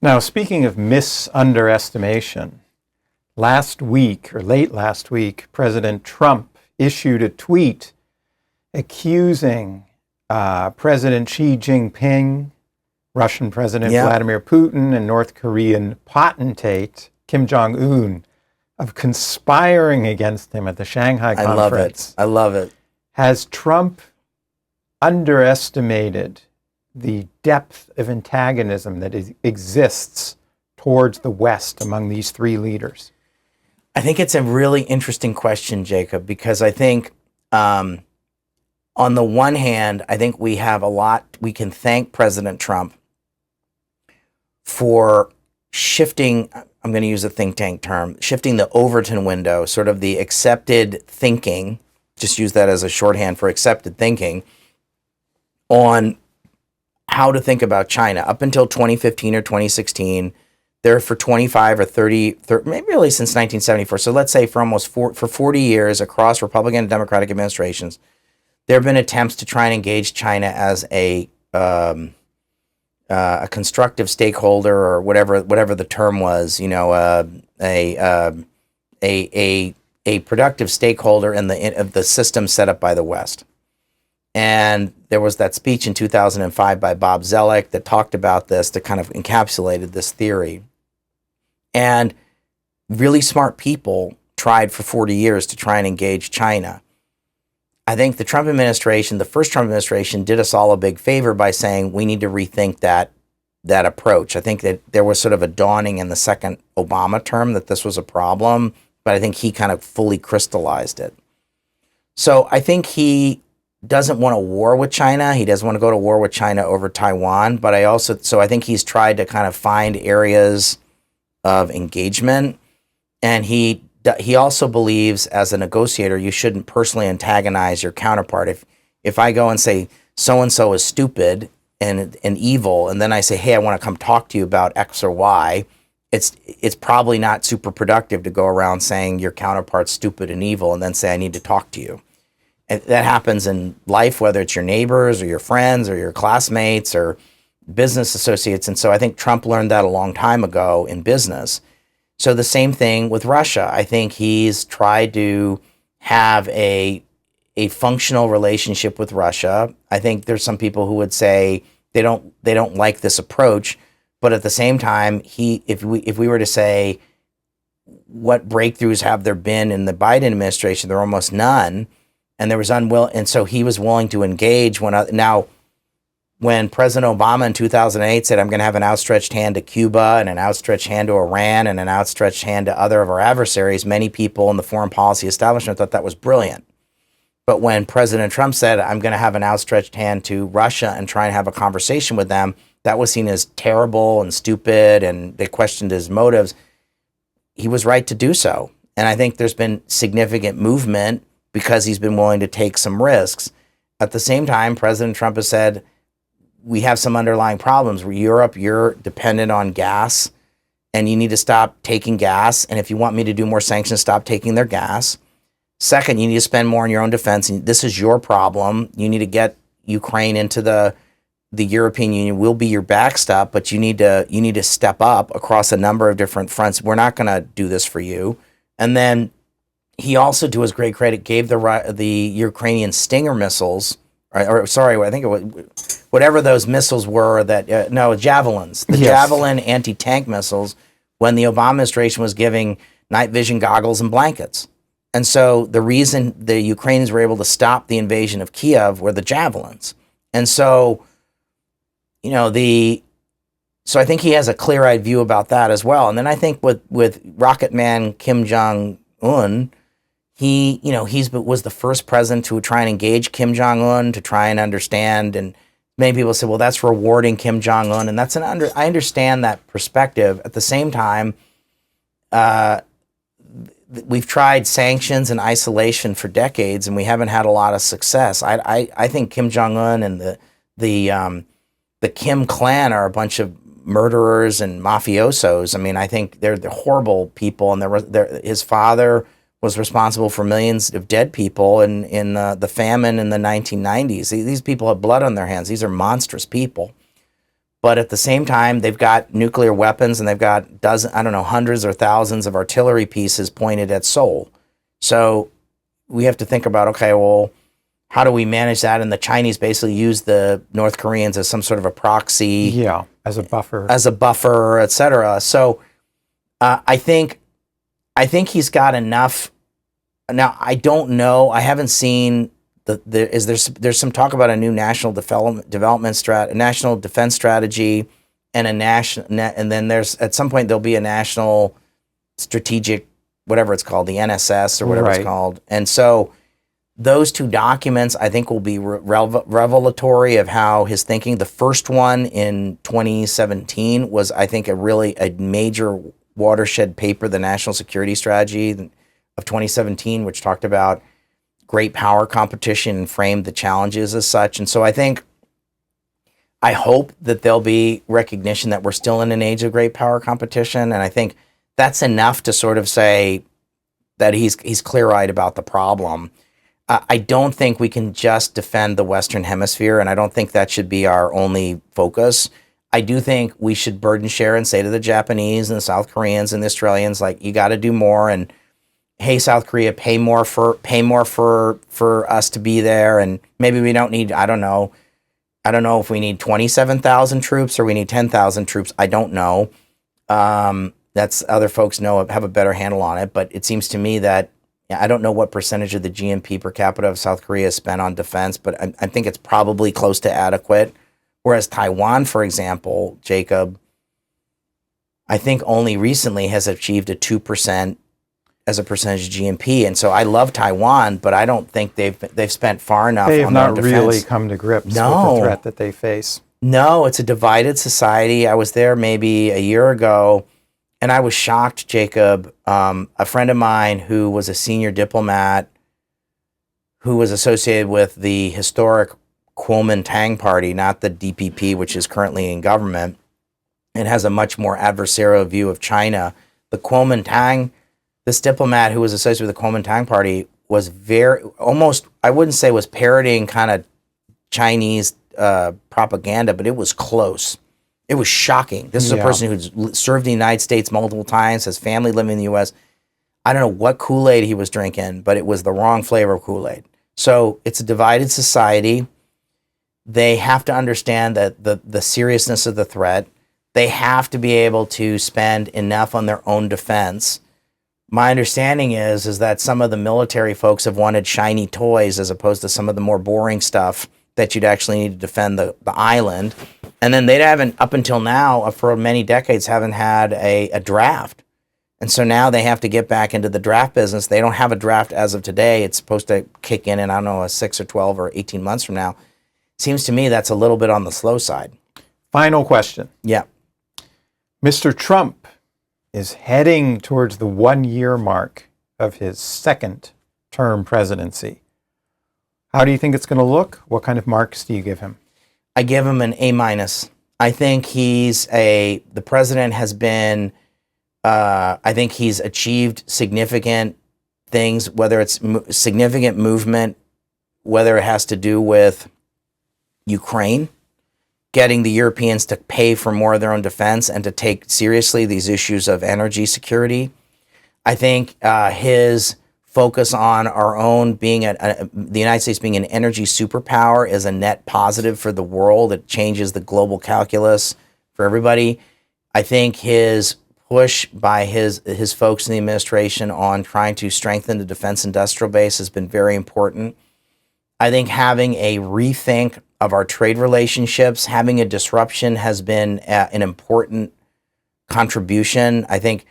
Now, speaking of misunderestimation, last week, or late last week, President Trump issued a tweet accusing President Xi Jinping, Russian President Vladimir Putin, and North Korean potentate Kim Jong-un of conspiring against him at the Shanghai conference. I love it. Has Trump underestimated the depth of antagonism that exists towards the West among these three leaders? I think it's a really interesting question, Jacob, because I think on the one hand, I think we have a lot, we can thank President Trump for shifting, I'm going to use a think tank term, shifting the Overton window, sort of the accepted thinking, just use that as a shorthand for accepted thinking, on how to think about China. Up until 2015 or 2016, there for 25 or 30, maybe really since 1974, so let's say for 40 years across Republican and Democratic administrations, there have been attempts to try and engage China as a constructive stakeholder, or whatever the term was, a productive stakeholder in the system set up by the West. And there was that speech in 2005 by Bob Zoellick that talked about this, that kind of encapsulated this theory. And really smart people tried for 40 years to try and engage China. I think the Trump administration, the first Trump administration, did us all a big favor by saying we need to rethink that approach. I think that there was sort of a dawning in the second Obama term that this was a problem, but I think he kind of fully crystallized it. So I think he doesn't want a war with China. He doesn't want to go to war with China over Taiwan, but I think he's tried to kind of find areas of engagement, and he also believes, as a negotiator, you shouldn't personally antagonize your counterpart. If I go and say so-and-so is stupid and evil, and then I say, hey, I want to come talk to you about X or Y, it's probably not super productive to go around saying your counterpart's stupid and evil and then say, I need to talk to you. And that happens in life, whether it's your neighbors or your friends or your classmates or business associates. And so I think Trump learned that a long time ago in business. So the same thing with Russia. I think he's tried to have a functional relationship with Russia. I think there's some people who would say they don't like this approach, but at the same time, if we were to say what breakthroughs have there been in the Biden administration, there are almost none, and there was and so he was willing to engage when President Obama in 2008 said, I'm going to have an outstretched hand to Cuba and an outstretched hand to Iran and an outstretched hand to other of our adversaries, many people in the foreign policy establishment thought that was brilliant. But when President Trump said, I'm going to have an outstretched hand to Russia and try and have a conversation with them, that was seen as terrible and stupid, and they questioned his motives. He was right to do so. And I think there's been significant movement because he's been willing to take some risks. At the same time, President Trump has said, we have some underlying problems. Europe, you're dependent on gas, and you need to stop taking gas. And if you want me to do more sanctions, stop taking their gas. Second, you need to spend more on your own defense. And this is your problem. You need to get Ukraine into the European Union. We'll be your backstop, but you need to step up across a number of different fronts. We're not going to do this for you. And then he also, to his great credit, gave the Ukrainian Stinger missiles, I think it was whatever those missiles were javelins, Javelin anti-tank missiles, when the Obama administration was giving night vision goggles and blankets. And so the reason the Ukrainians were able to stop the invasion of Kiev were the javelins. And so, so I think he has a clear-eyed view about that as well. And then I think with Rocket Man Kim Jong-un, he was the first president to try and engage Kim Jong-un, to try and understand. And many people say, well, that's rewarding Kim Jong-un. And I understand that perspective. At the same time, we've tried sanctions and isolation for decades, and we haven't had a lot of success. I think Kim Jong-un and the Kim clan are a bunch of murderers and mafiosos. I mean, I think they're horrible people, and his father was responsible for millions of dead people in the famine in the 1990s. These people have blood on their hands. These are monstrous people. But at the same time, they've got nuclear weapons and they've got hundreds or thousands of artillery pieces pointed at Seoul. So we have to think about, okay, well, how do we manage that? And the Chinese basically use the North Koreans as some sort of a proxy. Yeah, as a buffer. Et cetera. So I think he's got enough. Now, I don't know. I haven't seen there's some talk about a new national national defense strategy, and and then there's at some point there'll be a national strategic, whatever it's called, the NSS or whatever it's called. And so those two documents, I think, will be revelatory of how his thinking. The first one in 2017 was, I think, a major watershed paper, the National Security Strategy of 2017, which talked about great power competition and framed the challenges as such. And so I hope that there'll be recognition that we're still in an age of great power competition. And I think that's enough to sort of say that he's clear-eyed about the problem. I don't think we can just defend the Western Hemisphere, and I don't think that should be our only focus. I do think we should burden share and say to the Japanese and the South Koreans and the Australians, like, you got to do more. And hey, South Korea, pay more for us to be there. And maybe we don't need, I don't know if we need 27,000 troops or we need 10,000 troops. I don't know. That's other folks have a better handle on it. But it seems to me that, I don't know what percentage of the GNP per capita of South Korea is spent on defense, but I think it's probably close to adequate. Whereas Taiwan, for example, Jacob, I think only recently has achieved a 2% as a percentage of GNP. And so I love Taiwan, but I don't think they've spent far enough on their defense. They have not really come to grips with the threat that they face. No, it's a divided society. I was there maybe a year ago, and I was shocked, Jacob. A friend of mine who was a senior diplomat who was associated with the historic Kuomintang party, not the DPP, which is currently in government, and has a much more adversarial view of China. The Kuomintang, this diplomat who was associated with the Kuomintang party was almost, I wouldn't say was parroting kind of Chinese propaganda, but it was close. It was shocking. This is a person who's served in the United States multiple times, has family living in the U.S. I don't know what Kool-Aid he was drinking, but it was the wrong flavor of Kool-Aid. So it's a divided society. They have to understand that the seriousness of the threat. They have to be able to spend enough on their own defense. My understanding is that some of the military folks have wanted shiny toys as opposed to some of the more boring stuff that you'd actually need to defend the island. And then they haven't, up until now, for many decades, haven't had a draft. And so now they have to get back into the draft business. They don't have a draft as of today. It's supposed to kick in, I don't know, 6 or 12 or 18 months from now. Seems to me that's a little bit on the slow side. Final question. Yeah. Mr. Trump is heading towards the 1-year mark of his second term presidency. How do you think it's going to look? What kind of marks do you give him? I give him an A-. I think the president has been, I think he's achieved significant things, whether it's significant movement, whether it has to do with Ukraine, getting the Europeans to pay for more of their own defense and to take seriously these issues of energy security. I think his focus on our own being the United States being an energy superpower is a net positive for the world. It changes the global calculus for everybody. I think his push by his folks in the administration on trying to strengthen the defense industrial base has been very important. I think having a rethink of our trade relationships, having a disruption has been an important contribution. I think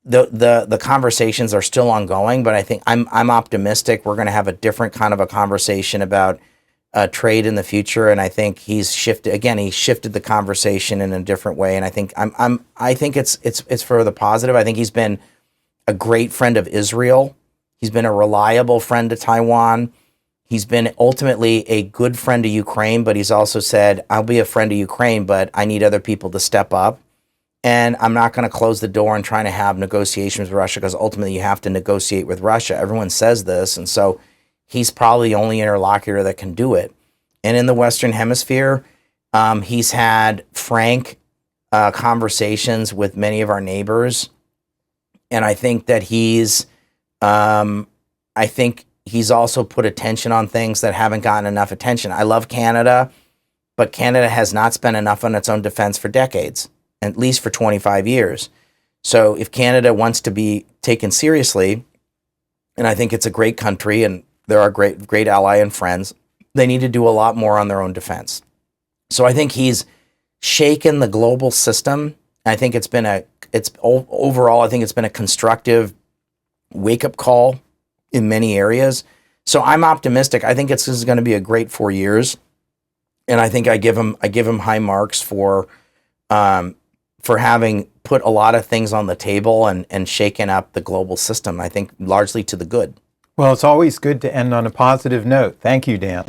the conversations are still ongoing, but I think I'm optimistic we're going to have a different kind of a conversation about trade in the future. And I think he's shifted the conversation in a different way. And I think I think it's for the positive. I think he's been a great friend of Israel. He's been a reliable friend to Taiwan. He's been ultimately a good friend to Ukraine, but he's also said, I'll be a friend to Ukraine, but I need other people to step up. And I'm not going to close the door on trying to have negotiations with Russia, because ultimately you have to negotiate with Russia. Everyone says this. And so he's probably the only interlocutor that can do it. And in the Western Hemisphere, He's had frank conversations with many of our neighbors, and I think that I think he's also put attention on things that haven't gotten enough attention. I love Canada, but Canada has not spent enough on its own defense for decades, at least for 25 years. So if Canada wants to be taken seriously, and I think it's a great country and they're our great ally and friends, they need to do a lot more on their own defense. So I think he's shaken the global system. I think overall, I think it's been a constructive wake-up call in many areas. So I'm optimistic. I think this is going to be a great 4 years, and I think I give him high marks for having put a lot of things on the table and shaken up the global system. I think largely to the good. Well, it's always good to end on a positive note. Thank you, Dan.